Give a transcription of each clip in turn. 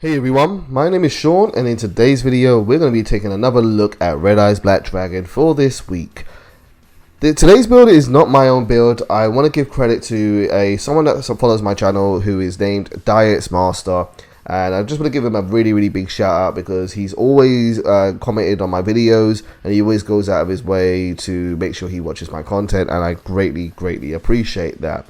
Hey everyone, my name is Sean, and in today's video we're going to be taking another look at Red Eyes Black Dragon for this week. Today's build is not my own build. I want to give credit to someone that follows my channel who is named Duelist, and I just want to give him a really big shout out because he's always commented on my videos and he always goes out of his way to make sure he watches my content, and I greatly appreciate that.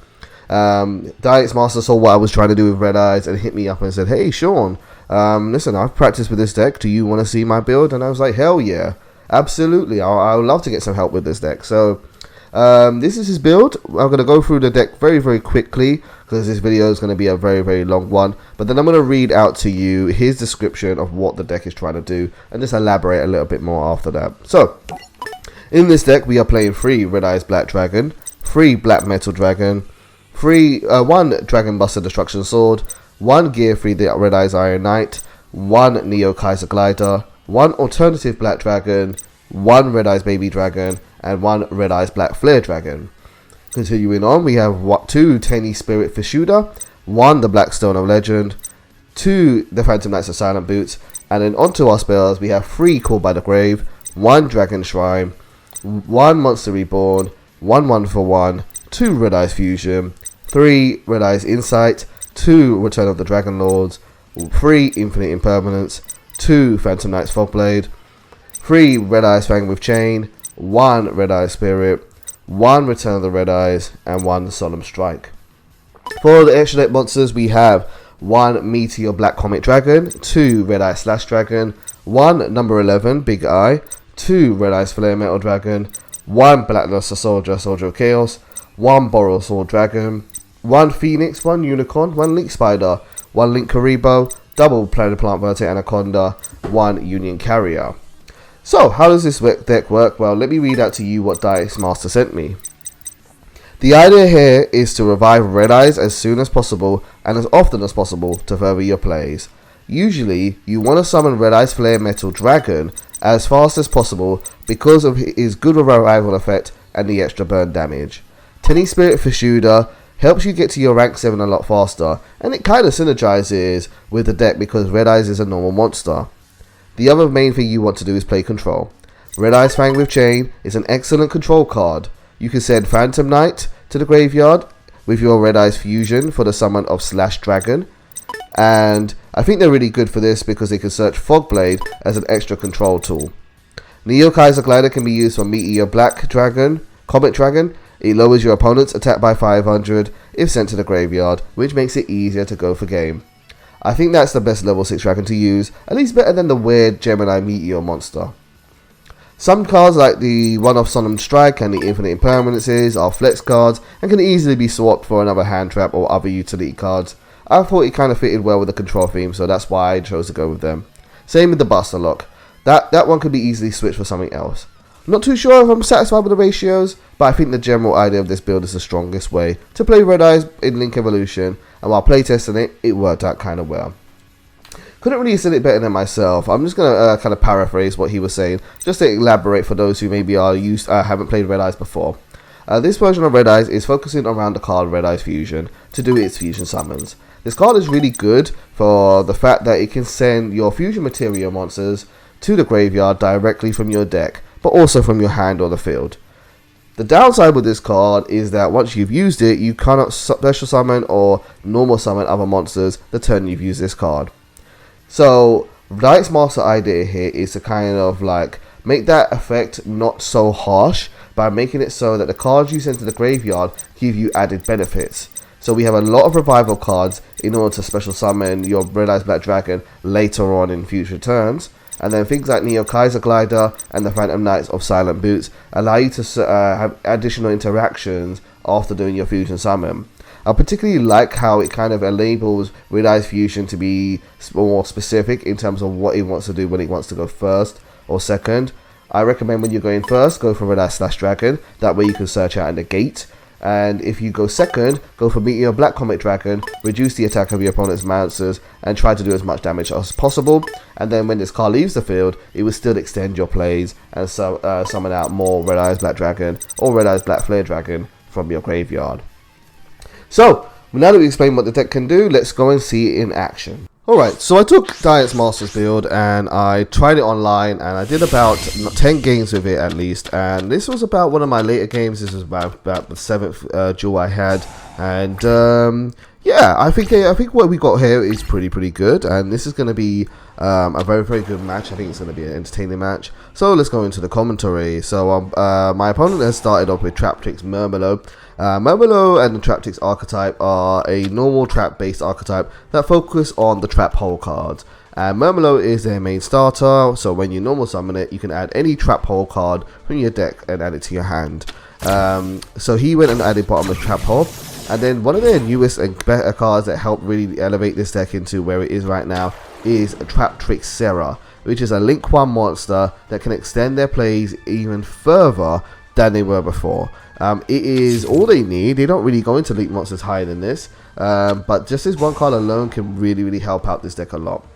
Duelist saw what I was trying to do with Red Eyes and hit me up and said, "Hey Sean, listen, I've practiced with this deck. Do you want to see my build?" And I was like, hell yeah, absolutely. I would love to get some help with this deck. So this is his build. I'm going to go through the deck very quickly because this video is going to be a very long one. But then I'm going to read out to you his description of what the deck is trying to do and just elaborate a little bit more after that. So in this deck we are playing 3 Red Eyes Black Dragon, 3 Black Metal Dragon, 1 Dragon Buster Destruction Sword, 1 Gear 3 the Red Eyes Iron Knight, 1 Neo Kaiser Glider, 1 Alternative Black Dragon, 1 Red Eyes Baby Dragon, and 1 Red Eyes Black Flare Dragon. Continuing on, we have 2 Tenny Spirit Fishuda, 1 the Black Stone of Legend, 2 the Phantom Knights of Silent Boots, and then onto our spells we have 3 Called by the Grave, 1 Dragon Shrine, 1 Monster Reborn, 1 for 1, 2 Red Eyes Fusion, 3 Red Eyes Insight, 2 Return of the Dragon Lords, 3 Infinite Impermanence, 2 Phantom Knights Fogblade, 3 Red Eyes Fang with Chain, 1 Red Eyes Spirit, 1 Return of the Red Eyes, and 1 Solemn Strike. For the extra deck monsters we have 1 Meteor Black Comet Dragon, 2 Red Eye Slash Dragon, 1 number 11 Big Eye, 2 Red Eyes Flare Metal Dragon, 1 Black Luster Soldier of Chaos, 1 Boral Sword Dragon, 1 Phoenix, 1 Unicorn, 1 Link Spider, 1 Link Karibo, double Planet Plant Vertex Anaconda, 1 Union Carrier. So how does this deck work? Well, let me read out to you what Duelist Master sent me. The idea here is to revive Red Eyes as soon as possible and as often as possible to further your plays. Usually you want to summon Red Eyes Flare Metal Dragon as fast as possible because of his good revival effect and the extra burn damage. Tenny Spirit Fishuda helps you get to your rank 7 a lot faster, and it kind of synergizes with the deck because Red Eyes is a normal monster. The other main thing you want to do is play control. Red Eyes Fang with Chain is an excellent control card. You can send Phantom Knight to the graveyard with your Red Eyes Fusion for the summon of Slash Dragon, and I think they're really good for this because they can search Fogblade as an extra control tool. Neo Kaiser Glider can be used for Meteor Black Dragon, Comet Dragon. It lowers your opponent's attack by 500 if sent to the graveyard, which makes it easier to go for game. I think that's the best level 6 dragon to use, at least better than the weird Gemini Meteor monster. Some cards like the one-off Solemn Strike and the Infinite Impermanences are flex cards and can easily be swapped for another hand trap or other utility cards. I thought it kind of fitted well with the control theme, so that's why I chose to go with them. Same with the Buster Lock. That one could be easily switched for something else. I'm not too sure if I'm satisfied with the ratios, but I think the general idea of this build is the strongest way to play Red Eyes in Link Evolution, and while playtesting it, it worked out kind of well. Couldn't really have said it better than myself. I'm just going to kind of paraphrase what he was saying, just to elaborate for those who maybe haven't played Red Eyes before. This version of Red Eyes is focusing around the card Red Eyes Fusion to do its fusion summons. This card is really good for the fact that it can send your fusion material monsters to the graveyard directly from your deck, but also from your hand or the field. The downside with this card is that once you've used it, you cannot special summon or normal summon other monsters the turn you've used this card. So Duelist Master's idea here is to kind of like make that effect not so harsh by making it so that the cards you send to the graveyard give you added benefits. So we have a lot of revival cards in order to special summon your Red Eyes Black Dragon later on in future turns. And then things like Neo Kaiser Glider and the Phantom Knights of Silent Boots allow you to have additional interactions after doing your fusion summon. I particularly like how it kind of enables Red Eyes Fusion to be more specific in terms of what it wants to do when it wants to go first or second. I recommend when you're going first, go for Red Eyes Slash Dragon. That way you can search out and negate. And if you go second, go for Meteor Black Comet Dragon, reduce the attack of your opponent's monsters, and try to do as much damage as possible. And then when this card leaves the field, it will still extend your plays and summon out more Red Eyes Black Dragon or Red Eyes Black Flare Dragon from your graveyard. So, now that we explained what the deck can do, let's go and see it in action. Alright, so I took Diet's Masters build and I tried it online, and I did about 10 games with it at least, and this was about one of my later games. This was about the 7th duel I had, and yeah, I think what we got here is pretty good, and this is going to be a very good match. I think it's going to be an entertaining match. So let's go into the commentary. So my opponent has started off with Traptrix Murmelo. Murmelo and the Traptrix archetype are a normal trap based archetype that focus on the trap hole cards. Murmelo is their main starter, so when you normal summon it, you can add any trap hole card from your deck and add it to your hand. So he went and added bottomless trap hole. And then one of their newest and better cards that help really elevate this deck into where it is right now is Traptrix Serra, which is a Link 1 monster that can extend their plays even further than they were before. It is all they need. They don't really go into Link monsters higher than this, but just this one card alone can really help out this deck a lot.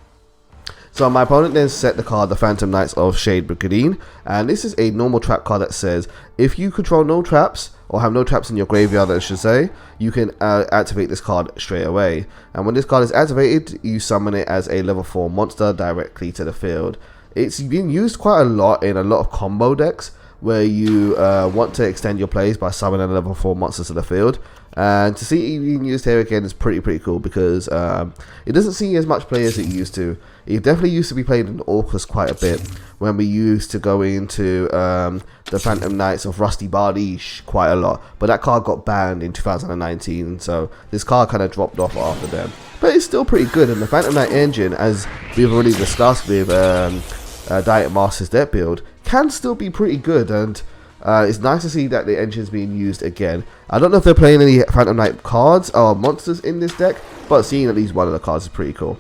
So my opponent then set the card the Phantom Knights of Shade Brigandine, and this is a normal trap card that says if you control no traps, or have no traps in your graveyard, I should say, you can activate this card straight away. And when this card is activated, you summon it as a level 4 monster directly to the field. It's been used quite a lot in a lot of combo decks where you want to extend your plays by summoning a level 4 monster to the field. And to see it being used here again is pretty cool, because it doesn't see as much play as it used to. It definitely used to be played in Orcus quite a bit, when we used to go into the Phantom Knights of Rusty Bardiche quite a lot. But that card got banned in 2019, so this card kind of dropped off after them. But it's still pretty good, and the Phantom Knight engine, as we've already discussed with Diet Masters deck build, can still be pretty good, and it's nice to see that the engine's being used again. I don't know if they're playing any Phantom Knight cards or monsters in this deck, but seeing at least one of the cards is pretty cool.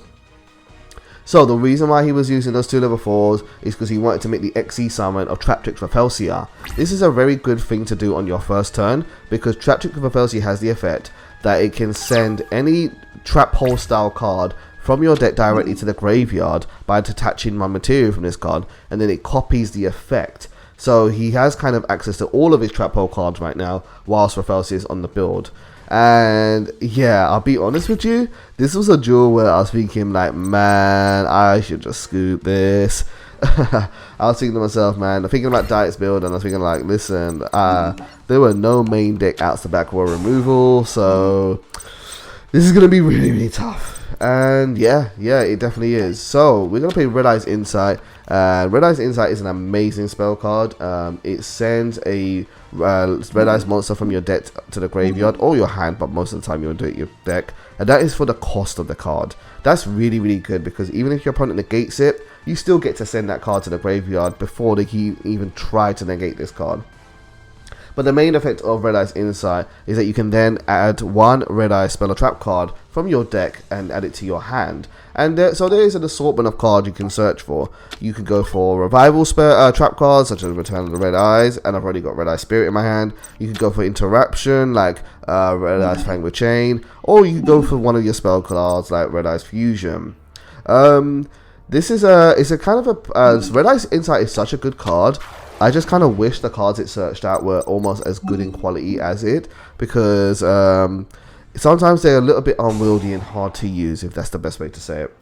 So the reason why he was using those 2 level 4s is because he wanted to make the XE summon of Traptrix Raphelsia. This is a very good thing to do on your first turn, because Traptrix Raphelsia has the effect that it can send any trap hole style card from your deck directly to the graveyard by detaching my material from this card, and then it copies the effect. So he has kind of access to all of his trap hole cards right now whilst Raphelsia is on the build. And yeah, I'll be honest with you, this was a duel where I was thinking like, man, I should just scoop this. I was thinking to myself, man, I'm thinking about Diet's build, and I was thinking like, listen, there were no main deck outs to back row removal, so this is going to be really tough. And yeah, it definitely is. So we're going to play Red Eye's Insight. Red Eye's Insight is an amazing spell card. It sends a Red Eye's monster from your deck to the graveyard or your hand, but most of the time you'll do it your deck, and that is for the cost of the card. That's really good, because even if your opponent negates it, you still get to send that card to the graveyard before they can even try to negate this card. But the main effect of Red Eye's Insight is that you can then add 1 Red Eye spell or trap card from your deck and add it to your hand. And so there is an assortment of cards you can search for. You can go for revival spell trap cards such as Return of the Red Eyes, and I've already got Red Eye Spirit in my hand. You can go for interruption like Red Eye's Fang with Chain, or you can go for one of your spell cards like Red Eye's Fusion. This is a kind of a Red Eye's Insight is such a good card. I just kind of wish the cards it searched out were almost as good in quality as it, because sometimes they're a little bit unwieldy and hard to use, if that's the best way to say it.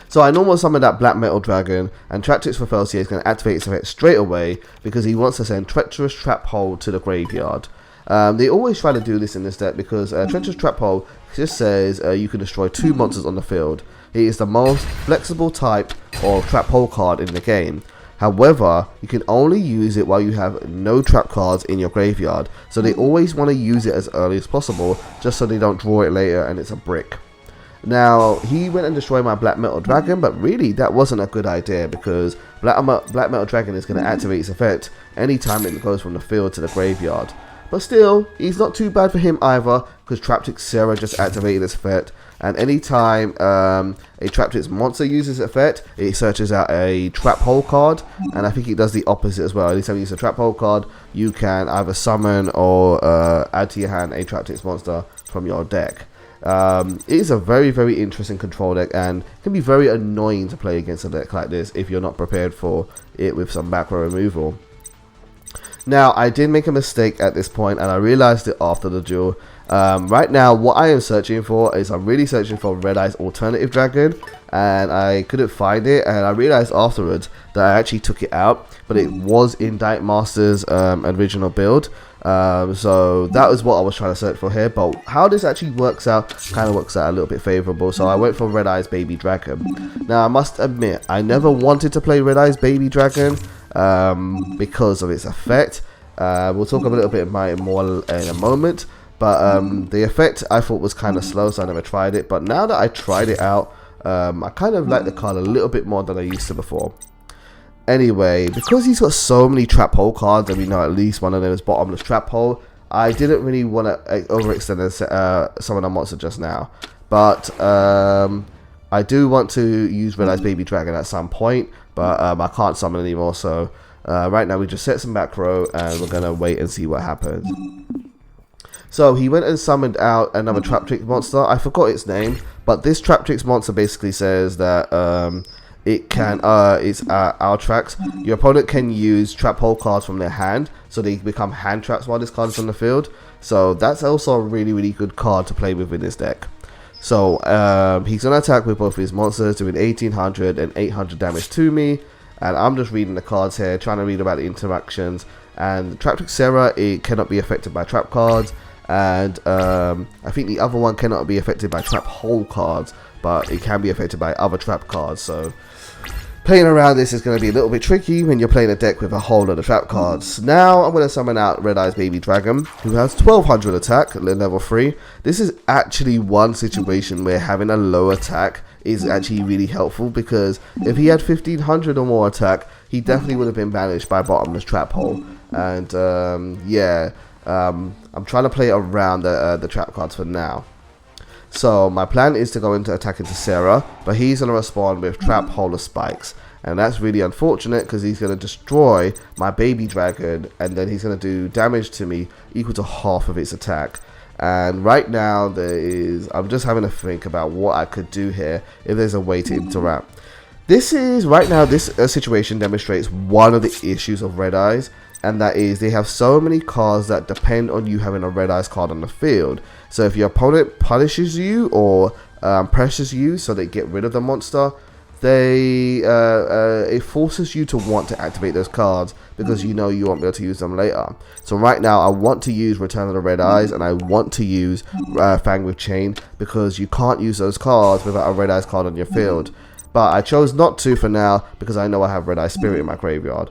So I normally summon that Black Metal Dragon, and Traptrix Raphelsia is going to activate its effect straight away because he wants to send Treacherous Trap Hole to the graveyard. They always try to do this in this deck because Treacherous Trap Hole just says you can destroy 2 monsters on the field. It is the most flexible type of trap hole card in the game. However, you can only use it while you have no trap cards in your graveyard, so they always want to use it as early as possible, just so they don't draw it later and it's a brick. Now, he went and destroyed my Black Metal Dragon, but really that wasn't a good idea, because Black Metal Dragon is going to activate its effect anytime it goes from the field to the graveyard. But still, he's not too bad for him either, because Traptrix Serra just activated its effect, and anytime a Traptrix monster uses its effect, it searches out a trap hole card, and I think it does the opposite as well. Anytime you use a trap hole card, you can either summon or add to your hand a Traptrix monster from your deck. It is a very interesting control deck, and can be very annoying to play against a deck like this if you're not prepared for it with some back row removal. Now, I did make a mistake at this point, and I realized it after the duel, Right now, what I am searching for is I'm really searching for Red Eye's alternative dragon, and I couldn't find it, and I realized afterwards that I actually took it out, but it was in Diet Master's original build. So that was what I was trying to search for here, but how this actually works out kind of works out a little bit favorable. So I went for Red Eye's baby dragon. Now I must admit, I never wanted to play Red Eye's baby dragon because of its effect. We'll talk a little bit about it more in a moment. But the effect I thought was kind of slow, so I never tried it. But now that I tried it out, I kind of like the card a little bit more than I used to before. Anyway, because he's got so many trap hole cards, and we know at least one of them is bottomless trap hole, I didn't really want to overextend some of the monsters just now. But I do want to use Red Eye's baby dragon at some point, but I can't summon anymore. So right now we just set some back row, and we're going to wait and see what happens. So he went and summoned out another Traptrix monster. I forgot its name, but this Traptrix monster basically says that it's Altrax. Your opponent can use trap hole cards from their hand, so they become hand traps while this card is on the field. So that's also a really good card to play with in this deck. So he's going to attack with both of his monsters, doing 1800 and 800 damage to me. And I'm just reading the cards here, trying to read about the interactions. And Traptrix Sarah, it cannot be affected by trap cards. And I think the other one cannot be affected by trap hole cards, but it can be affected by other trap cards. So playing around this is going to be a little bit tricky when you're playing a deck with a whole lot of trap cards. Now I'm going to summon out Red Eye's baby dragon, who has 1200 attack at level 3. This is actually one situation where having a low attack is actually really helpful, because if he had 1500 or more attack, he definitely would have been banished by bottomless trap hole. And I'm trying to play around the trap cards for now. So my plan is to go into attack into Sarah, but he's going to respond with trap hole of spikes. And that's really unfortunate, because he's going to destroy my baby dragon, and then he's going to do damage to me equal to half of its attack. And right now I'm just having to think about what I could do here if there's a way to interact. This situation demonstrates one of the issues of Red Eyes, and that is they have so many cards that depend on you having a Red Eyes card on the field. So if your opponent punishes you or pressures you so they get rid of the monster, it forces you to want to activate those cards, because you know you won't be able to use them later. So right now I want to use Return of the Red Eyes, and I want to use Fang with Chain, because you can't use those cards without a Red Eyes card on your field. But I chose not to for now, because I know I have Red Eye Spirit in my graveyard.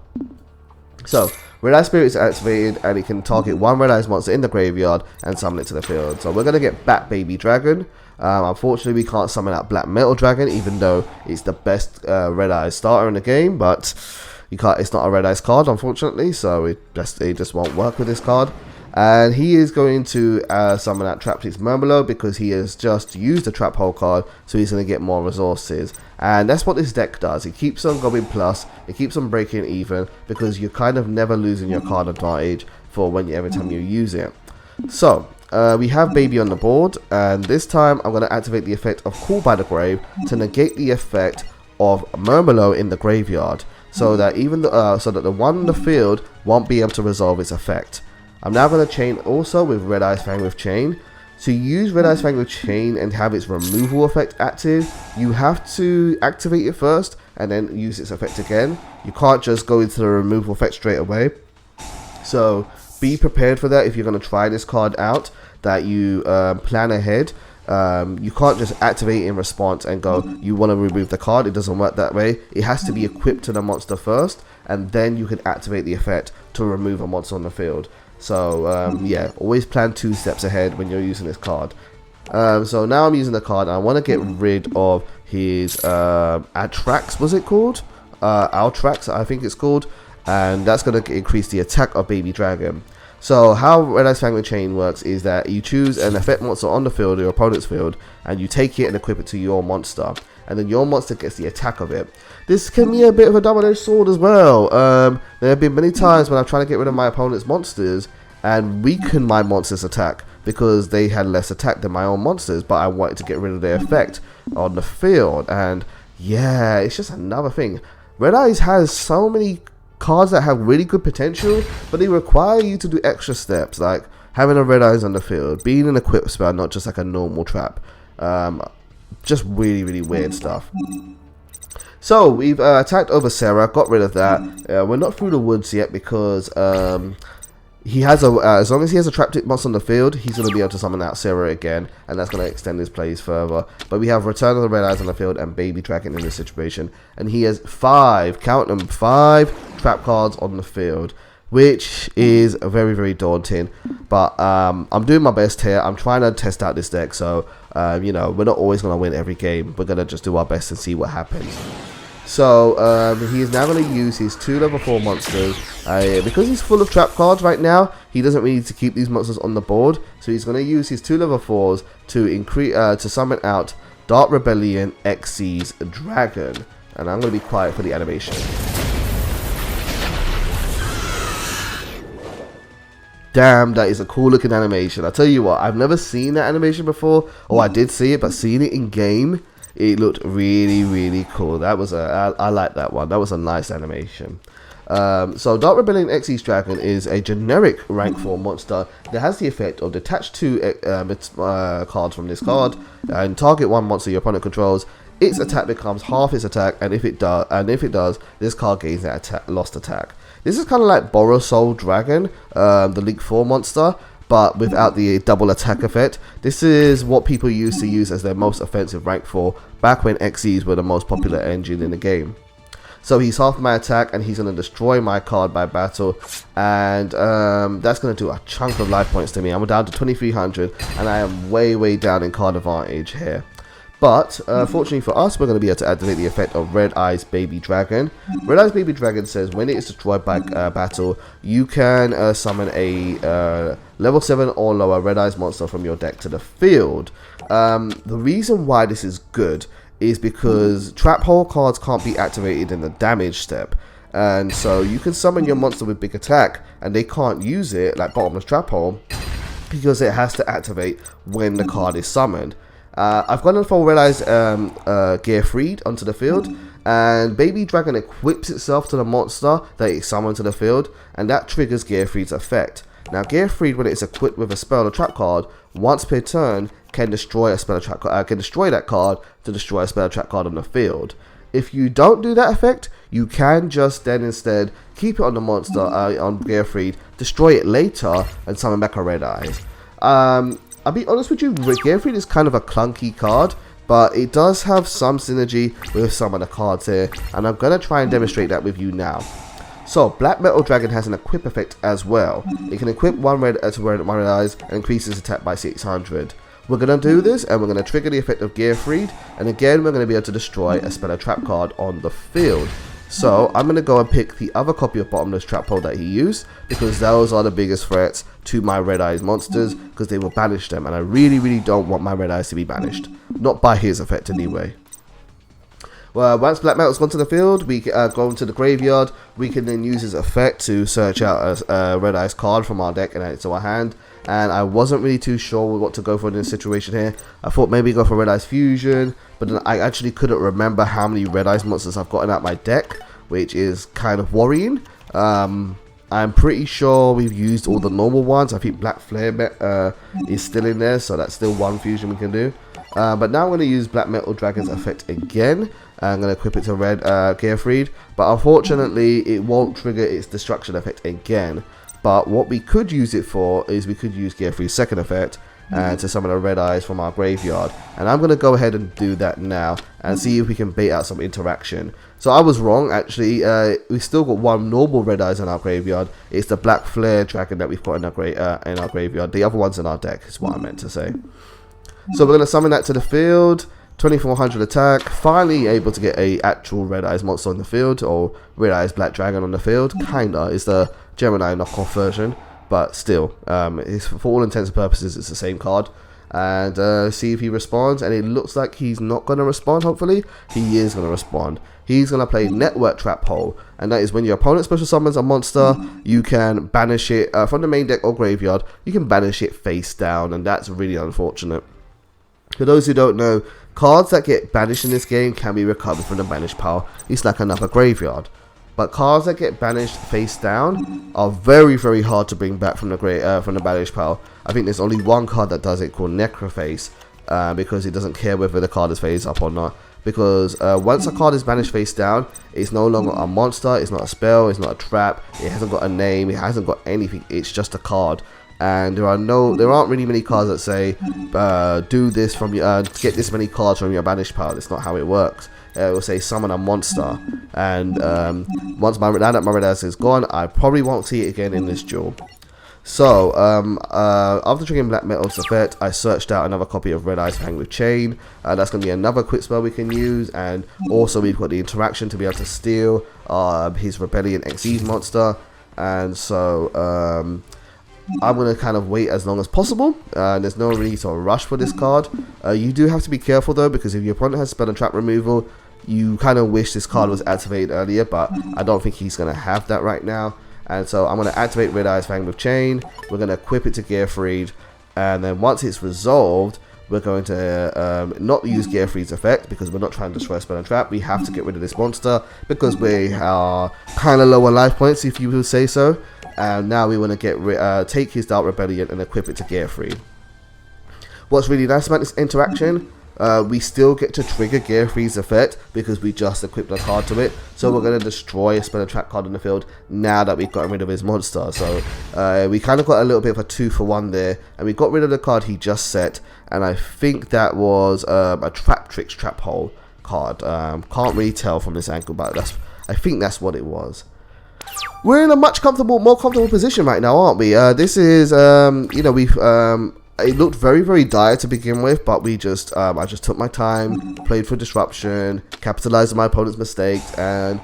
So Red Eye Spirit is activated, and it can target one Red Eyes monster in the graveyard and summon it to the field. So we're going to get Bat Baby Dragon. Unfortunately, we can't summon out Black Metal Dragon, even though it's the best Red Eyes starter in the game. But you can't. It's not a Red Eyes card, unfortunately. So it just won't work with this card. And he is going to summon out Traptrix Murmelo, because he has just used the Trap Hole card, so he's going to get more resources. And that's what this deck does. It keeps on going plus, it keeps on breaking even, because you're kind of never losing your card advantage for every time you use it. So we have Baby on the board, and this time I'm going to activate the effect of Call by the Grave to negate the effect of Murmelo in the graveyard, so that the one in the field won't be able to resolve its effect. I'm now going to chain also with Red Eye's Fang with Chain. To use Red Eye's Fang with Chain and have its removal effect active, you have to activate it first and then use its effect again. You can't just go into the removal effect straight away. So be prepared for that if you're going to try this card out, that you plan ahead. You can't just activate in response and go, you want to remove the card. It doesn't work that way. It has to be equipped to the monster first, and then you can activate the effect to remove a monster on the field. So yeah, always plan 2 steps ahead when you're using this card. So now I'm using the card, and I want to get rid of his Altrax, was it called? Altrax, I think it's called. And that's going to increase the attack of Baby Dragon. So how Red Eye's Fang with Chain works is that you choose an effect monster on the field, your opponent's field, and you take it and equip it to your monster, and then your monster gets the attack of it. This can be a bit of a double-edged sword as well. There have been many times when I've tried to get rid of my opponent's monsters and weaken my monster's attack because they had less attack than my own monsters, but I wanted to get rid of their effect on the field. And yeah, it's just another thing. Red Eyes has so many cards that have really good potential, but they require you to do extra steps. Like, having a red eyes on the field, being an equipped spell, not just like a normal trap. Just really, really weird stuff. So we've attacked over Sarah, got rid of that. We're not through the woods yet because he has a as long as he has a trap tip monster on the field, he's going to be able to summon out Sarah again, and that's going to extend his plays further. But we have Return of the Red Eyes on the field and Baby Dragon in this situation, and he has 5, count them, 5 trap cards on the field, which is very, very daunting. But I'm doing my best here. I'm trying to test out this deck, so you know, we're not always going to win every game. We're going to just do our best and see what happens. So he is now going to use his 2 level 4 monsters. Because he's full of trap cards right now, he doesn't really need to keep these monsters on the board. So he's going to use his 2 level 4s to increase to summon out Dark Rebellion Xyz Dragon. And I'm going to be quiet for the animation. Damn, that is a cool looking animation. I tell you what, I've never seen that animation before. Oh, I did see it, but seeing it in game, it looked really, really cool. That was I like that one. That was a nice animation. So Dark Rebellion Xyz Dragon is a generic rank 4 monster that has the effect of detach 2 cards from this card and target 1 monster your opponent controls. Its attack becomes half its attack, and if it does, this card gains that lost attack. This is kind of like Borrow Soul Dragon, the League 4 monster, but without the double attack effect. This is what people used to use as their most offensive rank 4 back when Xyz were the most popular engine in the game. So he's half my attack, and he's going to destroy my card by battle, and that's going to do a chunk of life points to me. I'm down to 2300, and I am way, way down in card advantage here. But fortunately for us, we're going to be able to activate the effect of Red Eyes Baby Dragon. Red Eyes Baby Dragon says when it is destroyed by battle, you can summon a level 7 or lower Red Eyes monster from your deck to the field. The reason why this is good is because trap hole cards can't be activated in the damage step. And so you can summon your monster with big attack, and they can't use it, like Bottomless Trap Hole, because it has to activate when the card is summoned. I've gone for Red Eyes Gear Freed onto the field, and Baby Dragon equips itself to the monster that it summoned to the field, and that triggers Gear Freed's effect. Now, Gear Freed, when it's equipped with a spell or trap card, once per turn can destroy a spell or trap card. Can destroy that card to destroy a spell or trap card on the field. If you don't do that effect, you can just then instead keep it on the monster on Gear Freed, destroy it later, and summon back a Red Eyes. I'll be honest with you, Gear Freed is kind of a clunky card, but it does have some synergy with some of the cards here, and I'm going to try and demonstrate that with you now. So, Black Metal Dragon has an equip effect as well. It can equip one red eyes and increase its attack by 600. We're going to do this, and we're going to trigger the effect of Gear Freed, and again we're going to be able to destroy a spell or trap card on the field. So I'm going to go and pick the other copy of Bottomless Trap Hole that he used, because those are the biggest threats to my Red Eyes monsters, because they will banish them, and I really, really don't want my Red Eyes to be banished. Not by his effect anyway. Well, once Black Metal's gone to the field, we go into the graveyard. We can then use his effect to search out a Red Eyes card from our deck and add it to our hand. And I wasn't really too sure what to go for in this situation here. I thought maybe go for Red Eyes Fusion, but then I actually couldn't remember how many Red Eyes monsters I've gotten out my deck, which is kind of worrying. I'm pretty sure we've used all the normal ones. I think Black Flare is still in there, so that's still one fusion we can do. But now I'm going to use Black Metal Dragon's effect again. I'm going to equip it to Red Gear Freed, but unfortunately it won't trigger its destruction effect again. But what we could use it for is we could use Gear Freed's second effect to summon a Red Eyes from our graveyard. And I'm going to go ahead and do that now and see if we can bait out some interaction. So I was wrong, actually. We still got one normal Red Eyes in our graveyard. It's the Black Flare Dragon that we've got in our graveyard. The other one's in our deck is what I meant to say. So we're going to summon that to the field. 2400 attack, finally able to get a actual Red Eyes monster on the field, or Red Eyes Black Dragon on the field. Kinda is the Gemini knockoff version, but still, it's, for all intents and purposes, it's the same card. And see if he responds, and it looks like he's not going to respond. Hopefully he is going to respond. He's going to play Network Trap Hole, and that is when your opponent special summons a monster, you can banish it from the main deck or graveyard. You can banish it face down, and that's really unfortunate. For those who don't know, cards that get banished in this game can be recovered from the banish pile. It's like another graveyard. but cards that get banished face down are very, very hard to bring back from the banish pile. I think there's only one card that does it, called Necroface, because it doesn't care whether the card is face up or not. Because once a card is banished face down, it's no longer a monster, it's not a spell, it's not a trap, it hasn't got a name, it hasn't got anything, it's just a card. And there aren't really many cards that say do this from your get this many cards from your banished pile. It's not how it works. It will say summon a monster, and now that my red eyes is gone, I probably won't see it again in this duel. So, after triggering Black Metal's effect, I searched out another copy of Red Eyes Fang with Chain. That's going to be another quick spell we can use, and also we've got the interaction to be able to steal his Rebellion Xyz monster. And so, I'm going to kind of wait as long as possible. There's no really sort of rush for this card. You do have to be careful though, because if your opponent has spell and trap removal, you kind of wish this card was activated earlier, but I don't think he's going to have that right now. And so I'm going to activate Red Eyes Fang with Chain. We're going to equip it to Gearfried, and then once it's resolved, we're going to not use Gearfried's effect, because we're not trying to destroy Spell and Trap. We have to get rid of this monster because we are kind of low on life points, if you will say so. And now we want to take his Dark Rebellion and equip it to Gearfried. What's really nice about this interaction, we still get to trigger Gearfried's effect because we just equipped a card to it. So we're going to destroy a spell and trap card in the field now that we've gotten rid of his monster. So we kind of got a little bit of a 2-for-1 there, and we got rid of the card he just set, and I think that was a Trap Tricks Trap Hole card. Can't really tell from this angle, but I think that's what it was. We're in a much more comfortable position right now, aren't we? This is, it looked very, very dire to begin with, but I just took my time, played for disruption, capitalized on my opponent's mistakes, and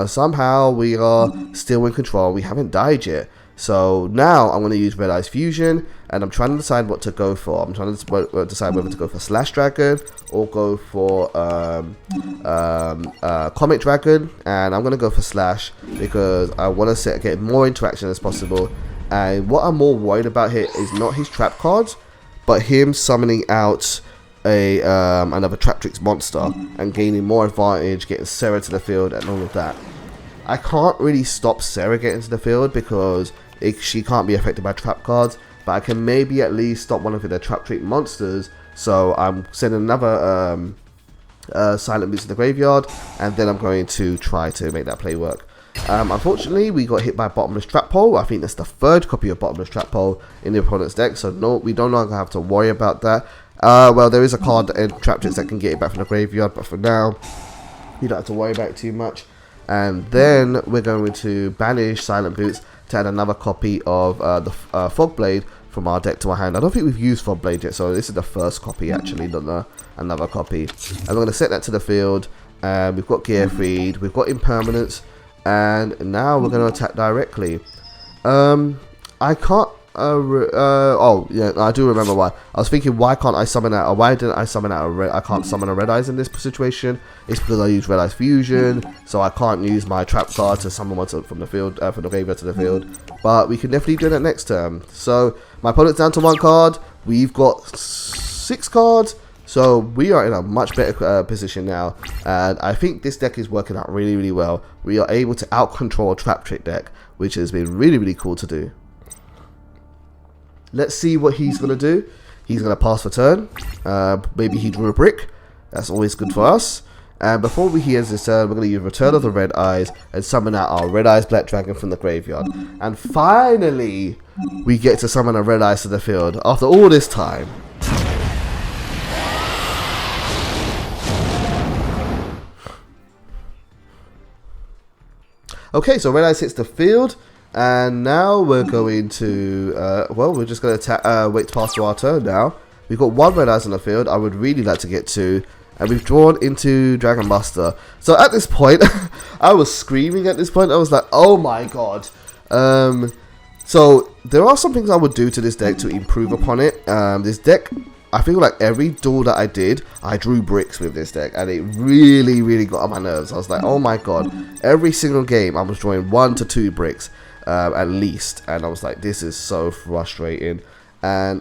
somehow we are still in control. We haven't died yet. So now I'm going to use Red Eyes Fusion, and I'm trying to decide what to go for. I'm trying to decide whether to go for Slash Dragon or go for Comet Dragon, and I'm going to go for Slash because I want to get more interaction as possible. And what I'm more worried about here is not his trap cards, but him summoning out another Trap Tricks monster and gaining more advantage, getting Sarah to the field and all of that. I can't really stop Sarah getting to the field because she can't be affected by trap cards, but I can maybe at least stop one of the Trap Trick monsters. So I'm sending another Silent Boots to the graveyard, and then I'm going to try to make that play work. Unfortunately, we got hit by Bottomless Trap Hole. I think that's the third copy of Bottomless Trap Hole in the opponent's deck, so no, we don't longer have to worry about that. Well, there is a card in Trap Tricks that can get it back from the graveyard, but for now, you don't have to worry about it too much. And then we're going to banish Silent Boots to add another copy of the Fog Blade from our deck to our hand. I don't think we've used Fog Blade yet, so this is the first copy actually, not another copy. And we're going to set that to the field. We've got Gearfried, we've got Impermanence, and now we're going to attack directly. I can't. Oh yeah, I do remember why. I was thinking, why can't I summon out? Or why didn't I summon out I can't summon a Red Eyes in this situation? It's because I use Red Eyes Fusion, so I can't use my trap card to summon one from the field, from the graveyard to the field. But we can definitely do that next turn. So my opponent's down to 1 card. We've got 6 cards. So we are in a much better position now, and I think this deck is working out really, really well. We are able to out-control a Trap Trick deck, which has been really, really cool to do. Let's see what he's going to do. He's going to pass for turn. Maybe he drew a brick. That's always good for us. And before he ends his turn, we're going to use Return of the Red Eyes and summon out our Red Eyes Black Dragon from the graveyard. And finally, we get to summon a Red Eyes to the field after all this time. Okay, so Red Eyes hits the field. And now we're going to, well, we're just going to wait to pass to our turn now. We've got 1 Red Eyes on the field. I would really like to get 2. And we've drawn into Dragon Buster. So at this point, I was screaming at this point. I was like, oh my god. So there are some things I would do to this deck to improve upon it. This deck, I feel like every duel that I did, I drew bricks with this deck, and it really, really got on my nerves. I was like, oh my god. Every single game, I was drawing 1 to 2 bricks. At least, and I was like, this is so frustrating. And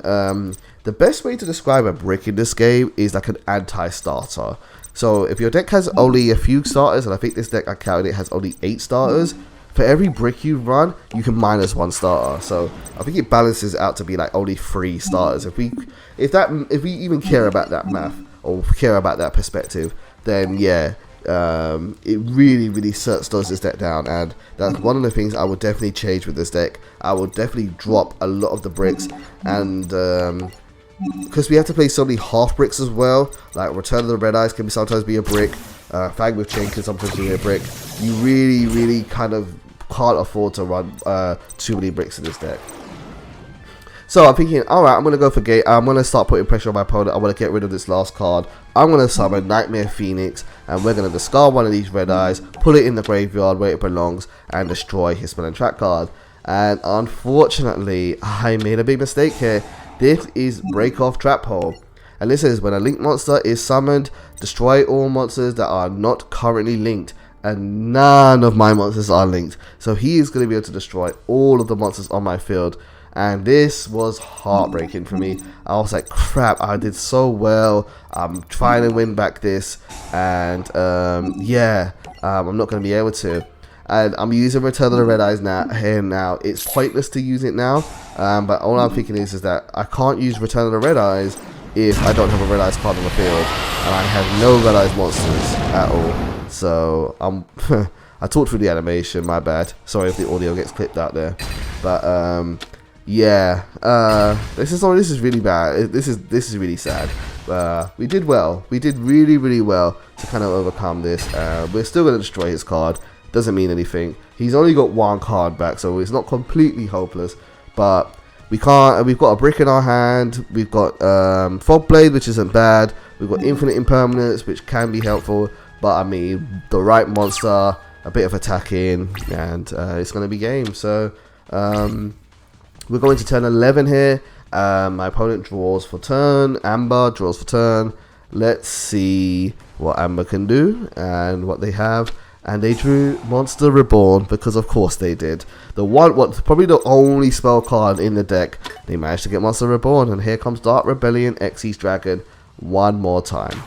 the best way to describe a brick in this game is like an anti-starter. So if your deck has only a few starters, and I think this deck I counted it has only 8 starters, for every brick you run, you can minus 1 starter. So I think it balances out to be like only 3 starters. If we even care about that math or care about that perspective, then yeah, it really slows this deck down, and that's one of the things I would definitely change with this deck. I would definitely drop a lot of the bricks, and because we have to play so many half bricks as well, like Return of the Red Eyes can sometimes be a brick, Fang with Chain can sometimes be a brick. You really kind of can't afford to run too many bricks in this deck. So I'm thinking, alright, I'm going to go for Gate. I'm going to start putting pressure on my opponent. I want to get rid of this last card. I'm going to summon Nightmare Phoenix, and we're going to discard one of these Red Eyes, put it in the graveyard where it belongs, and destroy his spell and trap card. And unfortunately, I made a big mistake here. This is Break Off Trap Hole. And this is when a linked monster is summoned, destroy all monsters that are not currently linked. And none of my monsters are linked. So he is going to be able to destroy all of the monsters on my field. And this was heartbreaking for me. I was like, crap, I did so well. I'm trying to win back this. And yeah, I'm not going to be able to. And I'm using Return of the Red Eyes now. It's pointless to use it now. But all I'm thinking is that I can't use Return of the Red Eyes if I don't have a Red Eyes card on the field. And I have no Red Eyes monsters at all. So I talked through the animation, my bad. Sorry if the audio gets clipped out there. But yeah, this is really bad. This is really sad. We did well. We did really well to kind of overcome this. We're still going to destroy his card. Doesn't mean anything. He's only got 1 card back, so it's not completely hopeless. But we can't. We've got a brick in our hand. We've got Fog Blade, which isn't bad. We've got Infinite Impermanence, which can be helpful. But I mean, the right monster, a bit of attacking, and it's going to be game. So we're going to turn 11 here. My opponent draws for turn. Amber draws for turn. Let's see what Amber can do and what they have. And they drew Monster Reborn, because of course they did. Probably the only spell card in the deck. They managed to get Monster Reborn, and here comes Dark Rebellion Xyz Dragon one more time.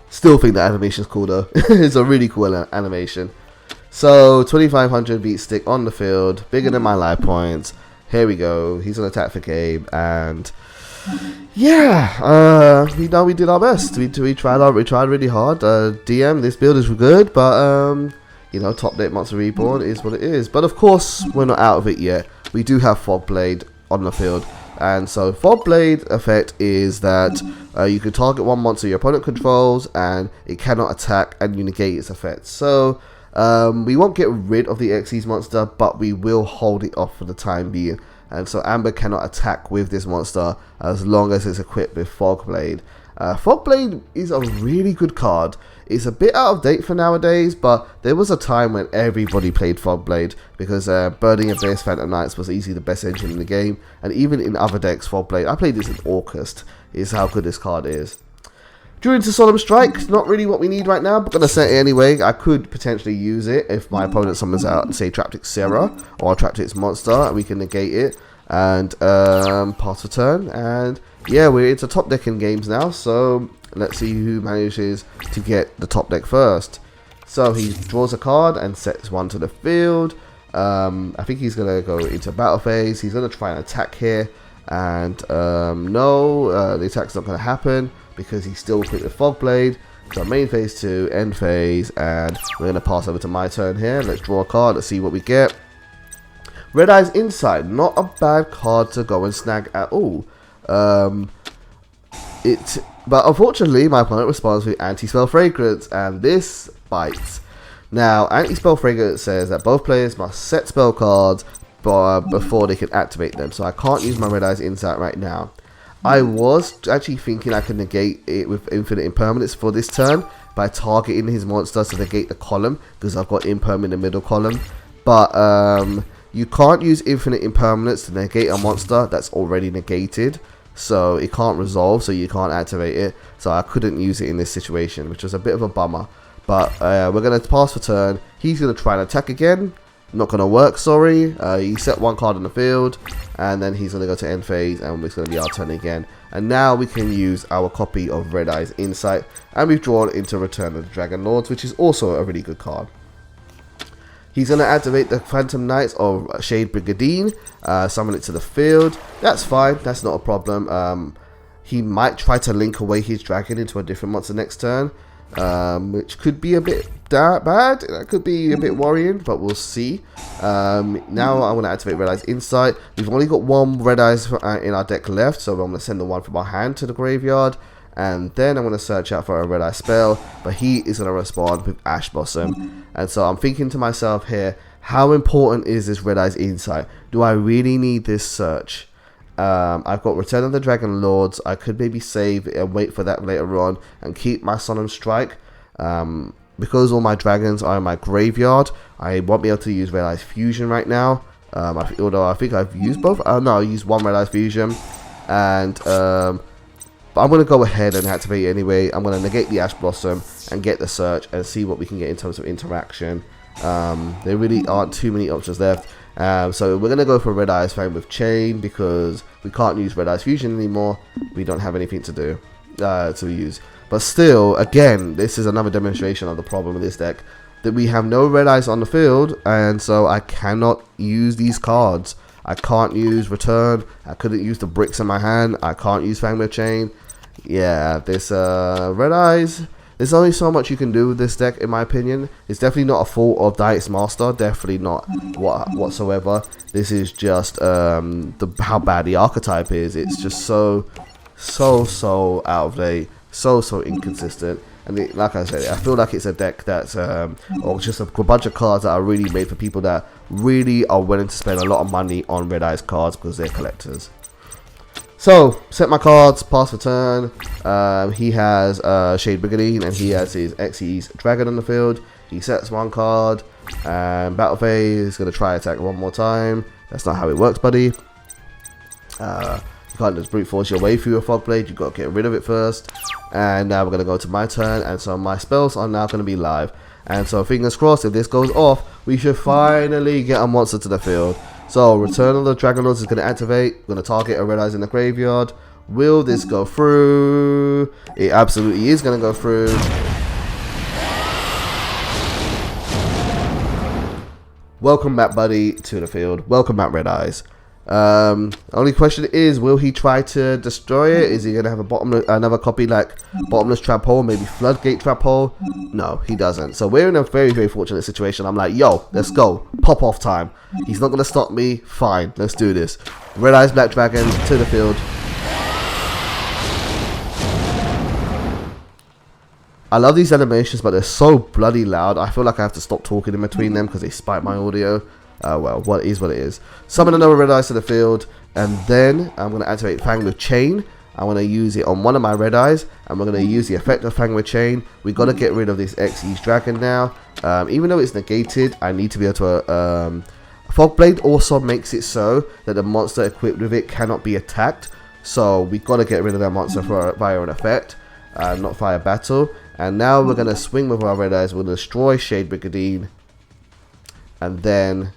Still think that animation's cool though. It's a really cool animation. So 2500 beat stick on the field, bigger than my life points. Here we go. He's on attack for Gabe, and yeah, we did our best. We tried really hard. DM, this build is good, but you know, top deck Monster Reborn is what it is. But of course, we're not out of it yet. We do have Fog Blade on the field, and so Fog Blade effect is that you can target one monster your opponent controls, and it cannot attack, and you negate its effect. So we won't get rid of the Xyz monster, but we will hold it off for the time being. And so Amber cannot attack with this monster as long as it's equipped with Fog Blade. Fog Blade is a really good card. It's a bit out of date for nowadays, but there was a time when everybody played Fog Blade, because Burning Abyss Phantom Knights was easily the best engine in the game. And even in other decks, Fog Blade, I played this in August, is how good this card is. Drew into Solemn Strike, not really what we need right now, but gonna set it anyway. I could potentially use it if my opponent summons out, say, Traptrix Sarah or Traptrix Monster, and we can negate it and pass the turn. And yeah, we're into top decking games now, so let's see who manages to get the top deck first. So he draws a card and sets one to the field. I think he's gonna go into battle phase. He's gonna try and attack here, and no, the attack's not gonna happen, because he's still equipped with Fog Blade. So main phase 2, end phase, and we're going to pass over to my turn here. Let's draw a card, let's see what we get. Red Eyes Inside, not a bad card to go and snag at all. But unfortunately, my opponent responds with Anti-Spell Fragrance, and this bites. Now, Anti-Spell Fragrance says that both players must set spell cards before they can activate them, so I can't use my Red Eyes Insight right now. I was actually thinking I could negate it with Infinite Impermanence for this turn by targeting his monster to negate the column, because I've got Imperm in the middle column. But you can't use Infinite Impermanence to negate a monster that's already negated, so it can't resolve, so you can't activate it. So I couldn't use it in this situation, which was a bit of a bummer. But we're going to pass for turn. He's going to try and attack again. Not going to work, sorry. He set one card on the field, and then he's going to go to end phase, and it's going to be our turn again. And now we can use our copy of Red Eye's Insight, and we've drawn into Return of the Dragon Lords, which is also a really good card. He's going to activate the Phantom Knights of Shade Brigandine, summon it to the field. That's fine, that's not a problem. He might try to link away his dragon into a different monster next turn, which could be a bit bad. That could be a bit worrying, but we'll see. Now I'm going to activate Red Eye's Insight. We've only got one Red Eyes in our deck left, so I'm going to send the one from our hand to the graveyard. And then I'm going to search out for a Red Eye spell, but he is going to respond with Ash Blossom. And so I'm thinking to myself here, how important is this Red Eye's Insight? Do I really need this search? I've got Return of the Dragon Lords. I could maybe save and wait for that later on and keep my Solemn Strike. Because all my dragons are in my graveyard, I won't be able to use Red Eye's Fusion right now. Although I think I've used both. No, I used one Red Eye's Fusion. And but I'm going to go ahead and activate it anyway. I'm going to negate the Ash Blossom and get the search and see what we can get in terms of interaction. There really aren't too many options left. So we're going to go for Red Eye's Fang with Chain because we can't use Red Eye's Fusion anymore. We don't have anything to do to use. But still, again, this is another demonstration of the problem with this deck. That we have no Red Eyes on the field, and so I cannot use these cards. I can't use Return. I couldn't use the bricks in my hand. I can't use Fang with Chain. Yeah, this Red Eyes, there's only so much you can do with this deck, in my opinion. It's definitely not a fault of Diet's Master, definitely not whatsoever. This is just how bad the archetype is. It's just so out of date, so inconsistent. And like I said, I feel like it's a deck that's or just a bunch of cards that are really made for people that really are willing to spend a lot of money on Red Eyes cards because they're collectors. So, set my cards, pass the turn. He has Shade Brigandine and he has his Xyz Dragon on the field. He sets one card, and Battle Phase is going to try attack one more time. That's not how it works, buddy. You can't just brute force your way through your Fog Blade, you've got to get rid of it first. And now we're going to go to my turn, and so my spells are now going to be live. And so fingers crossed, if this goes off, we should finally get a monster to the field. So Return of the Dragon Lords is going to activate. We're going to target a Red Eyes in the graveyard. Will this go through? It absolutely is going to go through. Welcome back, buddy, to the field. Welcome back, Red Eyes. Only question is, will he try to destroy it? Is he going to have another copy like Bottomless Trap Hole, maybe Floodgate Trap Hole? No, he doesn't. So we're in a very fortunate situation. I'm like, yo, let's go. Pop off time. He's not going to stop me. Fine, let's do this. Red Eyes Black Dragon to the field. I love these animations, but they're so bloody loud. I feel like I have to stop talking in between them because they spike my audio. Well, what it is. Summon another Red Eyes to the field, and then I'm going to activate Fang with Chain. I'm going to use it on one of my Red Eyes, and we're going to use the effect of Fang with Chain. We got to get rid of this Xyz Dragon now. Even though it's negated, I need to be able to... Fog Blade also makes it so that the monster equipped with it cannot be attacked. So we got to get rid of that monster via an effect, not via battle. And now we're going to swing with our Red Eyes. We're going to destroy Shade Brigandine, and then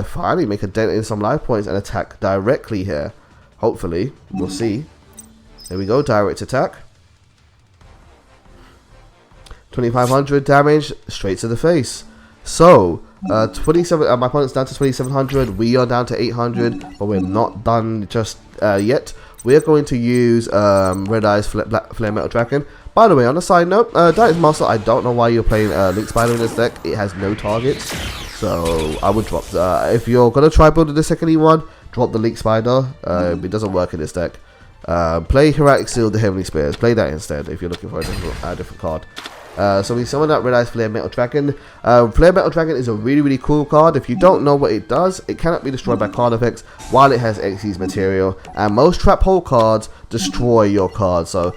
finally make a dent in some life points and attack directly here. Hopefully, we'll see. There we go, direct attack. 2500 damage straight to the face. So 27. My opponent's down to 2700. We are down to 800, but we're not done just yet. We're going to use Red Eyes Flare Metal Dragon. By the way, on a side note, Diet's Master, I don't know why you're playing Link Spider in this deck. It has no targets. So I would drop if you're gonna try building the second E1, drop the Link Spider. It doesn't work in this deck. Play Hieratic Seal, the Heavenly Spears. Play that instead if you're looking for a different card. So we summon that Red Eyes Flare Metal Dragon. Flare Metal Dragon is a really cool card. If you don't know what it does, it cannot be destroyed by card effects while it has Xyz material. And most Trap Hole cards destroy your card. So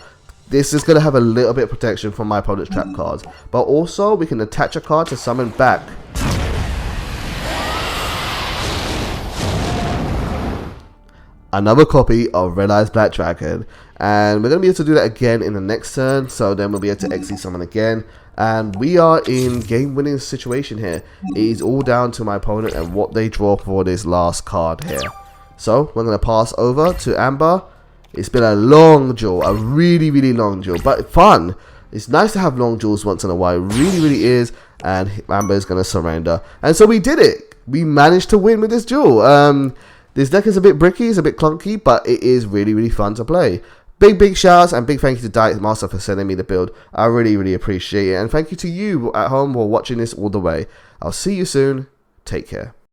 this is going to have a little bit of protection from my opponent's trap cards. But also, we can attach a card to summon back another copy of Red Eyes Black Dragon, and we're going to be able to do that again in the next turn. So then we'll be able to Xyz summon again, and we are in game-winning situation here. It is all down to my opponent and what they draw for this last card here. So we're going to pass over to Amber. It's been a long duel, a really long duel, but fun. It's nice to have long duels once in a while. It really is. And Amber is going to surrender. And so we did it. We managed to win with this duel. This deck is a bit bricky, it's a bit clunky, but it is really fun to play. Big shouts and big thank you to Diet Master for sending me the build. I really appreciate it. And thank you to you at home who are watching this all the way. I'll see you soon. Take care.